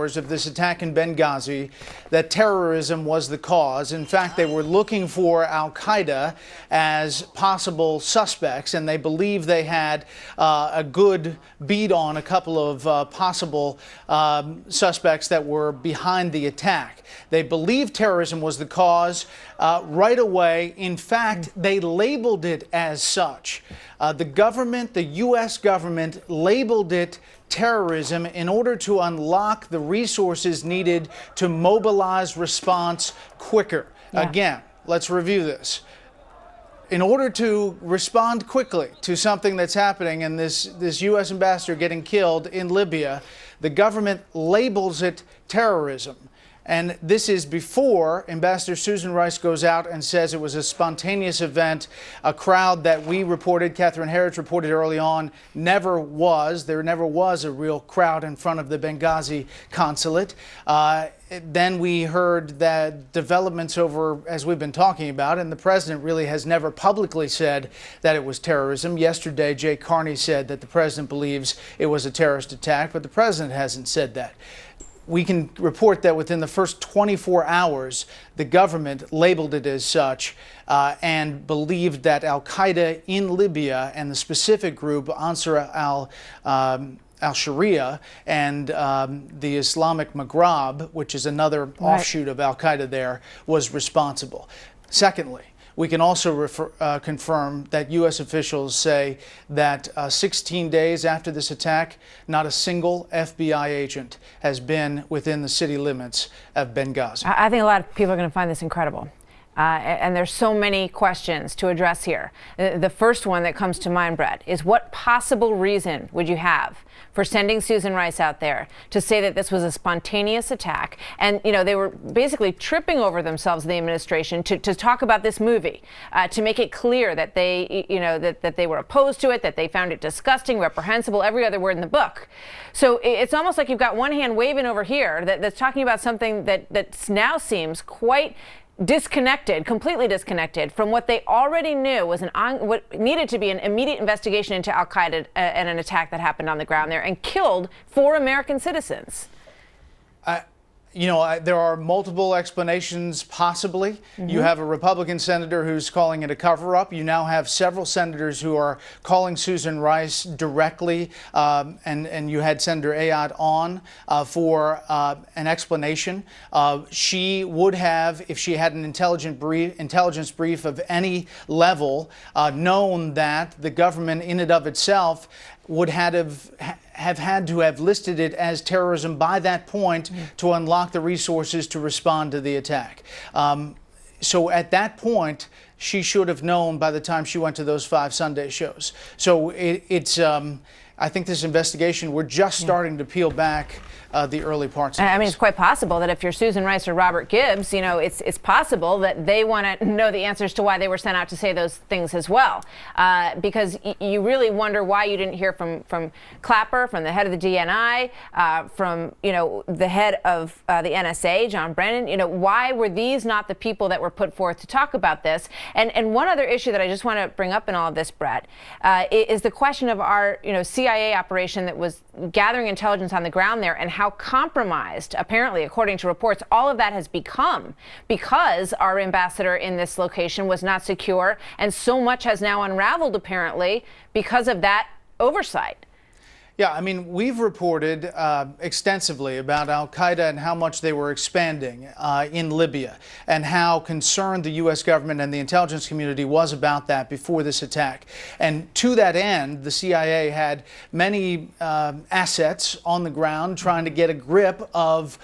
hours of this attack in Benghazi that terrorism was the cause. In fact, they were looking for al-Qaeda as possible suspects, and they believe they had a good beat on a couple of possible suspects that were behind the attack. They believed terrorism was the cause right away. In fact, they labeled it as such. The government, the U.S. government, labeled it terrorism in order to unlock the resources needed to mobilize response quicker. Yeah. Again, let's review this. In order to respond quickly to something that's happening and this U.S. ambassador getting killed in Libya, the government labels it terrorism. And this is before Ambassador Susan Rice goes out and says it was a spontaneous event, a crowd that we reported, Catherine Herridge reported early on, never was. There never was a real crowd in front of the Benghazi consulate. Then we heard that developments over, as we've been talking about, and the president really has never publicly said that it was terrorism. Yesterday, Jay Carney said that the president believes it was a terrorist attack, but the president hasn't said that. We can report that within the first 24 hours, the government labeled it as such and believed that al-Qaeda in Libya and the specific group Ansar al-Sharia and the Islamic Maghreb, which is another offshoot of al-Qaeda there, was responsible. Secondly, we can also confirm that U.S. officials say that 16 days after this attack, not a single FBI agent has been within the city limits of Benghazi. I think a lot of people are going to find this incredible. And there's so many questions to address here. The first one that comes to mind, Brett, is what possible reason would you have for sending Susan Rice out there to say that this was a spontaneous attack? And, you know, they were basically tripping over themselves, the administration, to talk about this movie, to make it clear that they, you know, that they were opposed to it, that they found it disgusting, reprehensible, every other word in the book. So it's almost like you've got one hand waving over here that's talking about something that now seems quite disconnected, completely disconnected from what they already knew was what needed to be an immediate investigation into al-Qaeda and an attack that happened on the ground there and killed 4 American citizens. You know, there are multiple explanations, possibly. You have a Republican senator who's calling it a cover-up. You now have several senators who are calling Susan Rice directly, and you had Senator Ayotte on for an explanation. She would have, if she had an intelligence brief of any level, known that the government in and of itself would have had to have listed it as terrorism by that point to unlock the resources to respond to the attack. So at that point, she should have known by the time she went to those 5 Sunday shows. So it's I think this investigation, we're just starting to peel back the early parts of I mean, it's quite possible that if you're Susan Rice or Robert Gibbs, you know, it's possible that they want to know the answers to why they were sent out to say those things as well. Because you really wonder why you didn't hear from Clapper, from the head of the DNI, from, you know, the head of the NSA, John Brennan. You know, why were these not the people that were put forth to talk about this? And one other issue that I just want to bring up in all of this, Brett, is the question of our, you know, CIA operation that was gathering intelligence on the ground there and how compromised, apparently, according to reports, all of that has become because our ambassador in this location was not secure, and so much has now unraveled, apparently, because of that oversight. Yeah, I mean, we've reported extensively about al-Qaeda and how much they were expanding in Libya and how concerned the U.S. government and the intelligence community was about that before this attack. And to that end, the CIA had many assets on the ground trying to get a grip of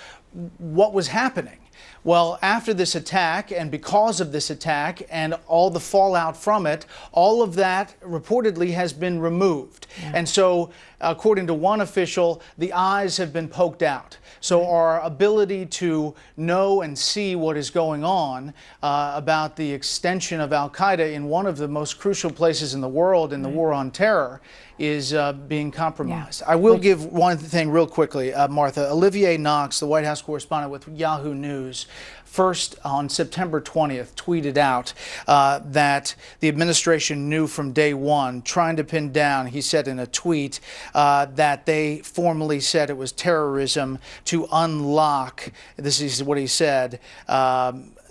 what was happening. Well, after this attack and because of this attack and all the fallout from it, all of that reportedly has been removed. Yeah. And so, according to one official, the eyes have been poked out. So our ability to know and see what is going on about the extension of al-Qaeda in one of the most crucial places in the world in the war on terror is being compromised. Yeah. I will give one thing real quickly, Martha. Olivier Knox, the White House correspondent with Yahoo News, first on September 20th tweeted out that the administration knew from day one, trying to pin down, he said in a tweet, that they formally said it was terrorism to unlock, this is what he said,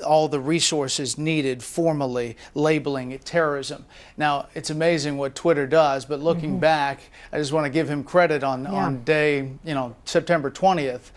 all the resources needed, formally labeling it terrorism. Now, it's amazing what Twitter does, but looking back, I just want to give him credit on day, September 20th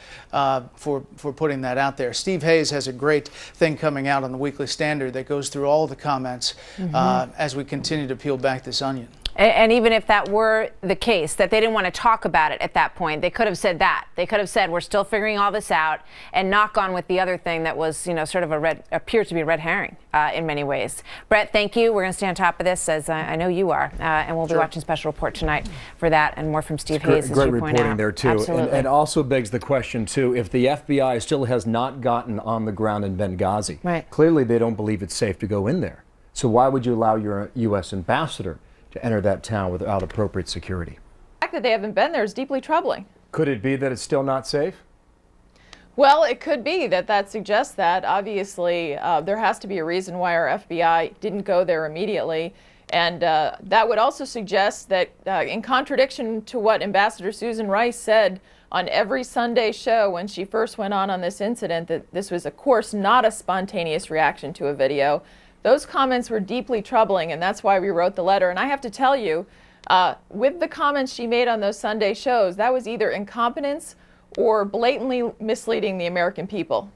for putting that out there. Steve Hayes has a great thing coming out on the Weekly Standard that goes through all the comments as we continue to peel back this onion. And even if that were the case, that they didn't want to talk about it at that point, they could have said that. They could have said, we're still figuring all this out, and knock on with the other thing that was, sort of appears to be a red herring in many ways. Brett, thank you. We're going to stay on top of this, as I know you are, and we'll be watching Special Report tonight for that, and more from Steve Hayes, as you point out. Great reporting there, too. Absolutely. And also begs the question, too, if the FBI still has not gotten on the ground in Benghazi, clearly they don't believe it's safe to go in there. So why would you allow your U.S. ambassador to enter that town without appropriate security? The fact that they haven't been there is deeply troubling. Could it be that it's still not safe? Well, it could be that suggests that. Obviously, there has to be a reason why our FBI didn't go there immediately. And that would also suggest that, in contradiction to what Ambassador Susan Rice said on every Sunday show when she first went on this incident, that this was, of course, not a spontaneous reaction to a video. Those comments were deeply troubling, and that's why we wrote the letter. And I have to tell you, with the comments she made on those Sunday shows, that was either incompetence or blatantly misleading the American people.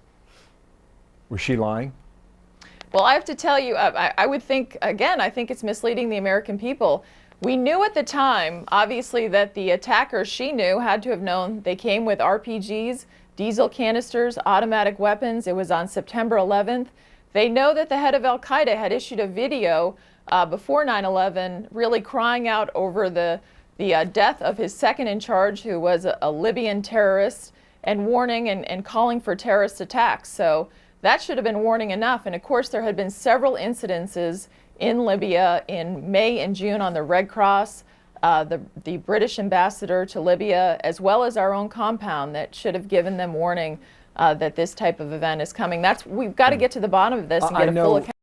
Was she lying? Well, I have to tell you, I would think, again, I think it's misleading the American people. We knew at the time, obviously, that the attackers, she knew, had to have known. They came with RPGs, diesel canisters, automatic weapons. It was on September 11th. They know that the head of al-Qaeda had issued a video before 9/11 really crying out over the death of his second in charge, who was a Libyan terrorist, and warning and calling for terrorist attacks. So that should have been warning enough. And of course, there had been several incidences in Libya in May and June on the Red Cross, the British ambassador to Libya, as well as our own compound, that should have given them warning that this type of event is coming. We've got to get to the bottom of this and get a full account.